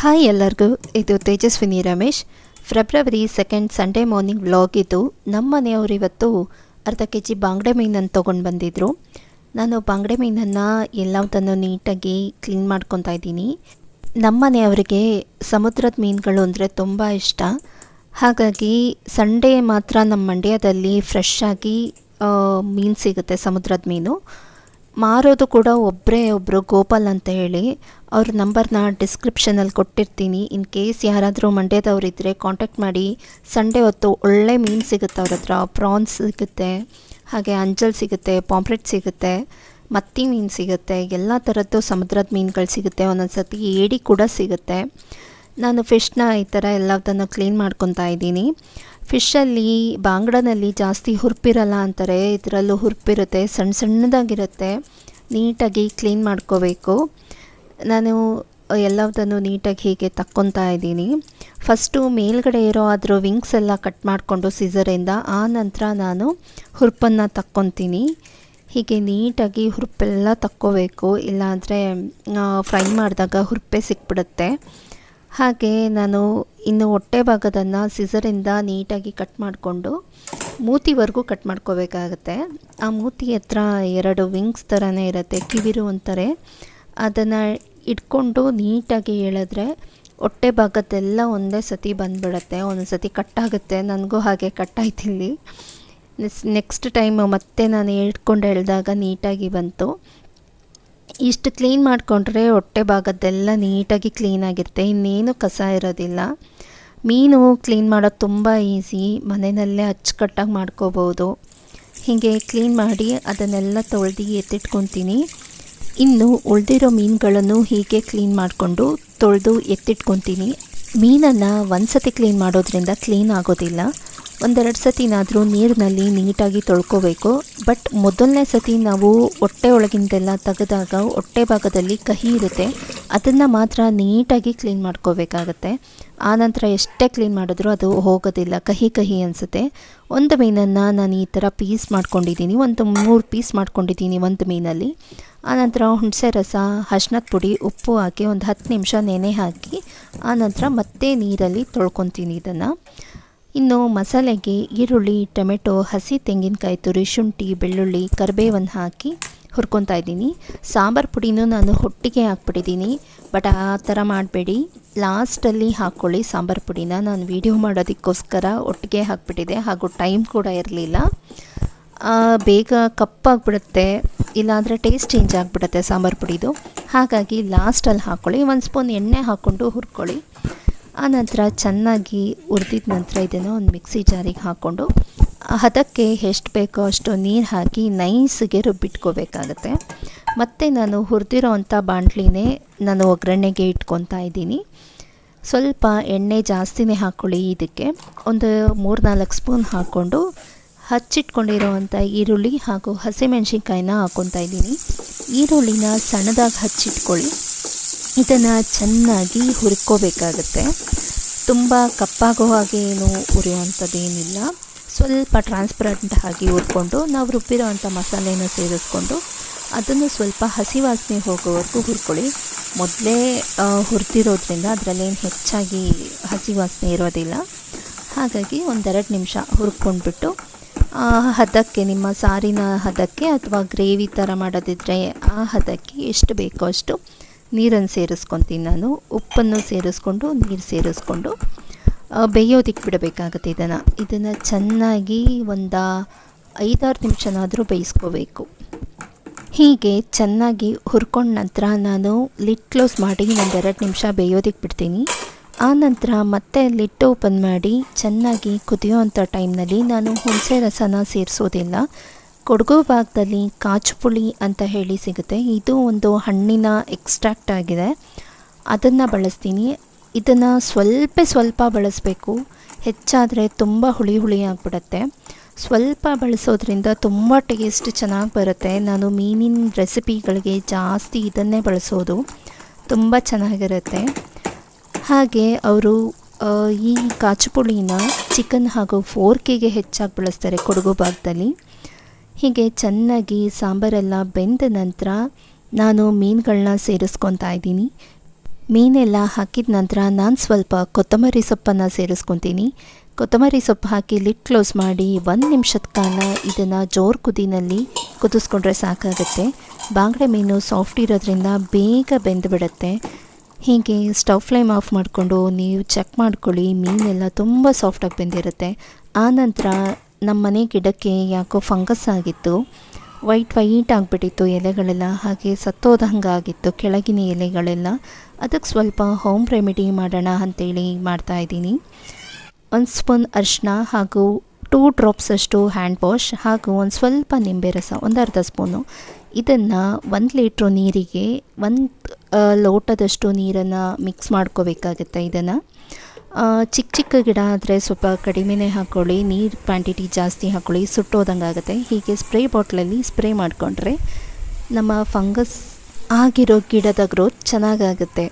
Hi ಎಲ್ಲರಿಗೂ, ಇದು Tejaswini Ramesh. February 2 Sunday morning vlog ಇದು. ನಮ್ಮ ಮನೆಯವರು ಇವತ್ತು ಅರ್ಧ ಕೆಜಿ ಬಾಂಗಡೆ ಮೀನನ್ನು ತೊಗೊಂಡು ಬಂದಿದ್ದರು. ನಾನು ಬಾಂಗಡೆ ಮೀನನ್ನು ಎಲ್ಲದನ್ನು ನೀಟಾಗಿ ಕ್ಲೀನ್ ಮಾಡ್ಕೊತಾ ಇದ್ದೀನಿ. ನಮ್ಮ ಮನೆಯವರಿಗೆ ಸಮುದ್ರದ ಮೀನುಗಳು ಅಂದರೆ ತುಂಬ ಇಷ್ಟ. ಹಾಗಾಗಿ ಸಂಡೇ ಮಾತ್ರ ನಮ್ಮ ಮಂಡ್ಯದಲ್ಲಿ ಫ್ರೆಶ್ ಆಗಿ ಮೀನು ಸಿಗುತ್ತೆ, ಸಮುದ್ರದ ಮೀನು. ಮಾರೋದು ಕೂಡ ಒಬ್ಬರು ಗೋಪಾಲ್ ಅಂತ ಹೇಳಿ. ಅವ್ರ ನಂಬರ್ನ ಡಿಸ್ಕ್ರಿಪ್ಷನಲ್ಲಿ ಕೊಟ್ಟಿರ್ತೀನಿ. ಇನ್ ಕೇಸ್ ಯಾರಾದರೂ ಮಂಡ್ಯದವರಿದ್ದರೆ ಕಾಂಟ್ಯಾಕ್ಟ್ ಮಾಡಿ. ಸಂಡೇ ಹೊತ್ತು ಒಳ್ಳೆ ಮೀನು ಸಿಗುತ್ತೆ ಅವ್ರ ಹತ್ರ. ಪ್ರಾನ್ಸ್ ಸಿಗುತ್ತೆ, ಹಾಗೆ ಅಂಜಲ್ ಸಿಗುತ್ತೆ, ಪಾಂಪ್ಲೆಟ್ ಸಿಗುತ್ತೆ, ಮತ್ತಿ ಮೀನು ಸಿಗುತ್ತೆ, ಎಲ್ಲ ಥರದ್ದು ಸಮುದ್ರದ ಮೀನುಗಳು ಸಿಗುತ್ತೆ. ಒಂದೊಂದು ಸರ್ತಿ ಏಡಿ ಕೂಡ ಸಿಗುತ್ತೆ. ನಾನು ಫಿಶ್ನ ಈ ಥರ ಎಲ್ಲದನ್ನು ಕ್ಲೀನ್ ಮಾಡ್ಕೊತಾ ಇದ್ದೀನಿ. ಫಿಶಲ್ಲಿ ಬಾಂಗಡನಲ್ಲಿ ಜಾಸ್ತಿ ಹುರುಪಿರಲ್ಲ ಅಂತಾರೆ, ಇದರಲ್ಲೂ ಹುರುಪಿರುತ್ತೆ, ಸಣ್ಣ ಸಣ್ಣದಾಗಿರುತ್ತೆ. ನೀಟಾಗಿ ಕ್ಲೀನ್ ಮಾಡ್ಕೋಬೇಕು. ನಾನು ಎಲ್ಲದನ್ನು ನೀಟಾಗಿ ಹೀಗೆ ತಕ್ಕೊತಾ ಇದ್ದೀನಿ. ಫಸ್ಟು ಮೇಲ್ಗಡೆ ಇರೋ ಅದ್ರ ವಿಂಗ್ಸ್ ಎಲ್ಲ ಕಟ್ ಮಾಡಿಕೊಂಡು ಸಿಸರಿಂದ, ಆ ನಂತರ ನಾನು ಹುರುಪನ್ನು ತಕ್ಕೊತೀನಿ. ಹೀಗೆ ನೀಟಾಗಿ ಹುರುಪೆಲ್ಲ ತಕ್ಕೋಬೇಕು, ಇಲ್ಲಾಂದರೆ ಫ್ರೈ ಮಾಡಿದಾಗ ಹುರುಪೆ ಸಿಕ್ಬಿಡುತ್ತೆ. ಹಾಗೆ ನಾನು ಇನ್ನು ಹೊಟ್ಟೆ ಭಾಗದನ್ನು ಸಿಸರಿಂದ ನೀಟಾಗಿ ಕಟ್ ಮಾಡಿಕೊಂಡು ಮೂತಿವರೆಗೂ ಕಟ್ ಮಾಡ್ಕೋಬೇಕಾಗತ್ತೆ. ಆ ಮೂತಿ ಹತ್ರ 2 ವಿಂಗ್ಸ್ ಥರನೇ ಇರುತ್ತೆ, ಕಿವಿರು ಅಂತಾರೆ. ಅದನ್ನು ಇಟ್ಕೊಂಡು ನೀಟಾಗಿ ಎಳೆದ್ರೆ ಹೊಟ್ಟೆ ಭಾಗದ್ದೆಲ್ಲ ಒಂದೇ ಸತಿ ಬಂದುಬಿಡುತ್ತೆ. ಒಂದೊಂದು ಸತಿ ಕಟ್ಟಾಗುತ್ತೆ, ನನಗೂ ಹಾಗೆ ಕಟ್ಟಾಯ್ತಿಲ್ಲಿ. ನೆಕ್ಸ್ಟ್ ಟೈಮ್ ಮತ್ತೆ ನಾನು ಇಟ್ಕೊಂಡು ಎಳೆದಾಗ ನೀಟಾಗಿ ಬಂತು. ಇಷ್ಟು ಕ್ಲೀನ್ ಮಾಡಿಕೊಂಡ್ರೆ ಹೊಟ್ಟೆ ಭಾಗದ್ದೆಲ್ಲ ನೀಟಾಗಿ ಕ್ಲೀನಾಗಿರುತ್ತೆ, ಇನ್ನೇನು ಕಸ ಇರೋದಿಲ್ಲ. ಮೀನು ಕ್ಲೀನ್ ಮಾಡೋದು ತುಂಬ ಈಸಿ, ಮನೆಯಲ್ಲೇ ಅಚ್ಚುಕಟ್ಟಾಗಿ ಮಾಡ್ಕೋಬೋದು. ಹೀಗೆ ಕ್ಲೀನ್ ಮಾಡಿ ಅದನ್ನೆಲ್ಲ ತೊಳೆದು ಎತ್ತಿಟ್ಕೊತೀನಿ. ಇನ್ನು ಉಳಿದಿರೋ ಮೀನುಗಳನ್ನು ಹೀಗೆ ಕ್ಲೀನ್ ಮಾಡಿಕೊಂಡು ತೊಳೆದು ಎತ್ತಿಟ್ಕೊತೀನಿ. ಮೀನನ್ನು ಒಂದು ಸತಿ ಕ್ಲೀನ್ ಮಾಡೋದ್ರಿಂದ ಕ್ಲೀನ್ ಆಗೋದಿಲ್ಲ. 1-2 ಸತಿನಾದರೂ ನೀರಿನಲ್ಲಿ ನೀಟಾಗಿ ತೊಳ್ಕೋಬೇಕು. ಬಟ್ ಮೊದಲನೇ ಸತಿ ನಾವು ಹೊಟ್ಟೆ ಒಳಗಿಂದೆಲ್ಲ ತೆಗೆದಾಗ ಹೊಟ್ಟೆ ಭಾಗದಲ್ಲಿ ಕಹಿ ಇರುತ್ತೆ, ಅದನ್ನು ಮಾತ್ರ ನೀಟಾಗಿ ಕ್ಲೀನ್ ಮಾಡ್ಕೋಬೇಕಾಗತ್ತೆ. ಆನಂತರ ಎಷ್ಟೇ ಕ್ಲೀನ್ ಮಾಡಿದ್ರೂ ಅದು ಹೋಗೋದಿಲ್ಲ, ಕಹಿ ಅನಿಸುತ್ತೆ. ಒಂದು ಮೀನನ್ನು ನಾನು ಈ ಥರ ಪೀಸ್ ಮಾಡ್ಕೊಂಡಿದ್ದೀನಿ, ಒಂದು 3 ಪೀಸ್ ಮಾಡ್ಕೊಂಡಿದ್ದೀನಿ ಒಂದು ಮೀನಲ್ಲಿ. ಆನಂತರ ಹುಣಸೆ ರಸ, ಅರಿಶಿನದ ಪುಡಿ, ಉಪ್ಪು ಹಾಕಿ ಒಂದು 10 ನಿಮಿಷ ನೆನೆ ಹಾಕಿ ಆನಂತರ ಮತ್ತೆ ನೀರಲ್ಲಿ ತೊಳ್ಕೊತೀನಿ ಇದನ್ನು. ಇನ್ನು ಮಸಾಲೆಗೆ ಈರುಳ್ಳಿ, ಟೊಮೆಟೊ, ಹಸಿ ತೆಂಗಿನಕಾಯಿ ತುರಿ, ಶುಂಠಿ, ಬೆಳ್ಳುಳ್ಳಿ, ಕರಿಬೇವನ್ನು ಹಾಕಿ ಹುರ್ಕೊತಾ ಇದ್ದೀನಿ. ಸಾಂಬಾರು ಪುಡಿನೂ ನಾನು ಒಟ್ಟಿಗೆ ಹಾಕ್ಬಿಟ್ಟಿದ್ದೀನಿ. ಬಟ್ ಆ ಥರ ಮಾಡಬೇಡಿ, ಲಾಸ್ಟಲ್ಲಿ ಹಾಕ್ಕೊಳ್ಳಿ ಸಾಂಬಾರು ಪುಡಿನ. ನಾನು ವೀಡಿಯೋ ಮಾಡೋದಕ್ಕೋಸ್ಕರ ಒಟ್ಟಿಗೆ ಹಾಕ್ಬಿಟ್ಟಿದೆ, ಹಾಗೂ ಟೈಮ್ ಕೂಡ ಇರಲಿಲ್ಲ. ಬೇಗ ಕಪ್ಪಾಗಿಬಿಡುತ್ತೆ, ಇಲ್ಲಾಂದರೆ ಟೇಸ್ಟ್ ಚೇಂಜ್ ಆಗಿಬಿಡುತ್ತೆ ಸಾಂಬಾರು ಪುಡಿದು. ಹಾಗಾಗಿ ಲಾಸ್ಟಲ್ಲಿ ಹಾಕ್ಕೊಳ್ಳಿ. 1 ಸ್ಪೂನ್ ಎಣ್ಣೆ ಹಾಕ್ಕೊಂಡು ಹುರ್ಕೊಳ್ಳಿ. ಆನಂತರ ಚೆನ್ನಾಗಿ ಹುರಿದಿದ ನಂತರ ಇದನ್ನು ಒಂದು ಮಿಕ್ಸಿ ಜಾರಿಗೆ ಹಾಕ್ಕೊಂಡು ಅದಕ್ಕೆ ಎಷ್ಟು ಬೇಕೋ ಅಷ್ಟು ನೀರು ಹಾಕಿ ನೈಸ್ಗೆ ರುಬ್ಬಿಟ್ಕೋಬೇಕಾಗತ್ತೆ. ಮತ್ತು ನಾನು ಹುರಿದಿರೋ ಅಂಥ ಬಾಣಲಿನೇ ನಾನು ಒಗ್ಗರಣೆಗೆ ಇಟ್ಕೊತಾ ಇದ್ದೀನಿ. ಸ್ವಲ್ಪ ಎಣ್ಣೆ ಜಾಸ್ತಿನೇ ಹಾಕ್ಕೊಳ್ಳಿ. ಇದಕ್ಕೆ ಒಂದು 3-4 ಸ್ಪೂನ್ ಹಾಕ್ಕೊಂಡು ಹಚ್ಚಿಟ್ಕೊಂಡಿರೋವಂಥ ಈರುಳ್ಳಿ ಹಾಗೂ ಹಸಿಮೆಣ್ಸಿನ್ಕಾಯಿನ ಹಾಕ್ಕೊತಾ ಇದ್ದೀನಿ. ಈರುಳ್ಳಿನ ಸಣ್ಣದಾಗಿ ಹಚ್ಚಿಟ್ಕೊಳ್ಳಿ. ಇದನ್ನು ಚೆನ್ನಾಗಿ ಹುರ್ಕೋಬೇಕಾಗತ್ತೆ. ತುಂಬ ಕಪ್ಪಾಗೋ ಹಾಗೆ ಏನು ಹುರಿಯೋವಂಥದ್ದೇನಿಲ್ಲ, ಸ್ವಲ್ಪ ಟ್ರಾನ್ಸ್ಪರೆಂಟ್ ಆಗಿ ಹುರ್ಕೊಂಡು ನಾವು ರುಬ್ಬಿರೋ ಅಂಥ ಮಸಾಲೆನ ಸೇರಿಸ್ಕೊಂಡು ಅದನ್ನು ಸ್ವಲ್ಪ ಹಸಿ ವಾಸನೆ ಹೋಗೋವರೆಗೂ ಹುರ್ಕೊಳ್ಳಿ. ಮೊದಲೇ ಹುರಿದಿರೋದ್ರಿಂದ ಅದರಲ್ಲೇನು ಹೆಚ್ಚಾಗಿ ಹಸಿ ವಾಸನೆ ಇರೋದಿಲ್ಲ. ಹಾಗಾಗಿ 1-2 ನಿಮಿಷ ಹುರ್ಕೊಂಡ್ಬಿಟ್ಟು ಹದಕ್ಕೆ, ನಿಮ್ಮ ಸಾರಿನ ಹದಕ್ಕೆ ಅಥವಾ ಗ್ರೇವಿ ಥರ ಮಾಡೋದಿದ್ರೆ ಆ ಹದಕ್ಕೆ ಎಷ್ಟು ಬೇಕೋ ಅಷ್ಟು ನೀರನ್ನು ಸೇರಿಸ್ಕೊತೀನಿ ನಾನು. ಉಪ್ಪನ್ನು ಸೇರಿಸ್ಕೊಂಡು ನೀರು ಸೇರಿಸ್ಕೊಂಡು ಬೇಯೋದಕ್ಕೆ ಬಿಡಬೇಕಾಗುತ್ತೆ. ಇದನ್ನು ಚೆನ್ನಾಗಿ ಒಂದು 5-6 ನಿಮಿಷನಾದರೂ ಬೇಯಿಸ್ಕೋಬೇಕು. ಹೀಗೆ ಚೆನ್ನಾಗಿ ಹುರ್ಕೊಂಡ ನಂತರ ನಾನು ಲಿಡ್ ಕ್ಲೋಸ್ ಮಾಡಿ 1-2 ನಿಮಿಷ ಬೇಯೋದಕ್ಕೆ ಬಿಡ್ತೀನಿ. ಆನಂತರ ಮತ್ತೆ ಲಿಡ್ ಓಪನ್ ಮಾಡಿ ಚೆನ್ನಾಗಿ ಕುದಿಯೋವಂಥ ಟೈಮ್ನಲ್ಲಿ ನಾನು ಹುಣಸೆ ರಸನ ಸೇರಿಸೋದಿಲ್ಲ. ಕೊಡಗು ಭಾಗದಲ್ಲಿ ಕಾಚುಪುಳಿ ಅಂತ ಹೇಳಿ ಸಿಗುತ್ತೆ, ಇದು ಒಂದು ಹಣ್ಣಿನ ಎಕ್ಸ್ಟ್ರಾಕ್ಟ್ ಆಗಿದೆ, ಅದನ್ನು ಬಳಸ್ತೀನಿ. ಇದನ್ನು ಸ್ವಲ್ಪ ಬಳಸಬೇಕು, ಹೆಚ್ಚಾದರೆ ತುಂಬ ಹುಳಿ ಆಗಿಬಿಡುತ್ತೆ. ಸ್ವಲ್ಪ ಬಳಸೋದ್ರಿಂದ ತುಂಬ ಟೇಸ್ಟ್ ಚೆನ್ನಾಗಿ ಬರುತ್ತೆ. ನಾನು ಮೀನಿನ ರೆಸಿಪಿಗಳಿಗೆ ಜಾಸ್ತಿ ಇದನ್ನೇ ಬಳಸೋದು, ತುಂಬ ಚೆನ್ನಾಗಿರುತ್ತೆ. ಹಾಗೆ ಅವರು ಈ ಕಾಚುಪುಳಿನ ಚಿಕನ್ ಹಾಗೂ ಫೋರ್ಕಿಗೆ ಹೆಚ್ಚಾಗಿ ಬಳಸ್ತಾರೆ ಕೊಡಗು ಭಾಗದಲ್ಲಿ. ಹೀಗೆ ಚೆನ್ನಾಗಿ ಸಾಂಬಾರೆಲ್ಲ ಬೆಂದ ನಂತರ ನಾನು ಮೀನುಗಳನ್ನ ಸೇರಿಸ್ಕೊತಾ ಇದ್ದೀನಿ. ಮೀನೆಲ್ಲ ಹಾಕಿದ ನಂತರ ನಾನು ಸ್ವಲ್ಪ ಕೊತ್ತಂಬರಿ ಸೊಪ್ಪನ್ನು ಸೇರಿಸ್ಕೊತೀನಿ. ಕೊತ್ತಂಬರಿ ಸೊಪ್ಪು ಹಾಕಿ ಲಿಡ್ ಕ್ಲೋಸ್ ಮಾಡಿ 1 ನಿಮಿಷದ ಕಾಲ ಇದನ್ನು ಜೋರು ಕುದಿನಲ್ಲಿ ಕುದಿಸ್ಕೊಂಡ್ರೆ ಸಾಕಾಗುತ್ತೆ. ಬಾಂಗಡೆ ಮೀನು ಸಾಫ್ಟ್ ಇರೋದ್ರಿಂದ ಬೇಗ ಬೆಂದುಬಿಡುತ್ತೆ. ಹೀಗೆ ಸ್ಟವ್ ಫ್ಲೇಮ್ ಆಫ್ ಮಾಡಿಕೊಂಡು ನೀವು ಚೆಕ್ ಮಾಡ್ಕೊಳ್ಳಿ, ಮೀನೆಲ್ಲ ತುಂಬ ಸಾಫ್ಟಾಗಿ ಬೆಂದಿರುತ್ತೆ. ಆನಂತರ ನಮ್ಮ ಮನೆ ಗಿಡಕ್ಕೆ ಯಾಕೋ ಫಂಗಸ್ ಆಗಿತ್ತು, ವೈಟ್ ಆಗಿಬಿಟ್ಟಿತ್ತು ಎಲೆಗಳೆಲ್ಲ, ಹಾಗೆ ಸತ್ತೋದಂಗೆ ಆಗಿತ್ತು ಕೆಳಗಿನ ಎಲೆಗಳೆಲ್ಲ. ಅದಕ್ಕೆ ಸ್ವಲ್ಪ ಹೋಮ್ ರೆಮಿಡಿ ಮಾಡೋಣ ಅಂಥೇಳಿ ಮಾಡ್ತಾಯಿದ್ದೀನಿ. 1 ಸ್ಪೂನ್ ಅರಿಶಿನ ಹಾಗೂ 2 ಡ್ರಾಪ್ಸ್ ಅಷ್ಟು ಹ್ಯಾಂಡ್ ವಾಶ್ ಹಾಗೂ ಒಂದು ಸ್ವಲ್ಪ ನಿಂಬೆ ರಸ, ಒಂದು ಅರ್ಧ ಸ್ಪೂನು. ಇದನ್ನು 1 ಲೀಟ್ರ್ ನೀರಿಗೆ 1 ಲೋಟದಷ್ಟು ನೀರನ್ನು ಮಿಕ್ಸ್ ಮಾಡ್ಕೋಬೇಕಾಗುತ್ತೆ. ಇದನ್ನು ಚಿಕ್ಕ ಗಿಡ ಆದರೆ ಸ್ವಲ್ಪ ಕಡಿಮೆನೇ ಹಾಕ್ಕೊಳ್ಳಿ, ನೀರು ಕ್ವಾಂಟಿಟಿ ಜಾಸ್ತಿ ಹಾಕ್ಕೊಳ್ಳಿ, ಸುಟ್ಟೋದಂಗೆ ಆಗುತ್ತೆ. ಹೀಗೆ ಸ್ಪ್ರೇ ಬಾಟ್ಲಲ್ಲಿ ಸ್ಪ್ರೇ ಮಾಡಿಕೊಂಡ್ರೆ ನಮ್ಮ ಫಂಗಸ್ ಆಗಿರೋ ಗಿಡದ ಗ್ರೋತ್ ಚೆನ್ನಾಗಾಗುತ್ತೆ.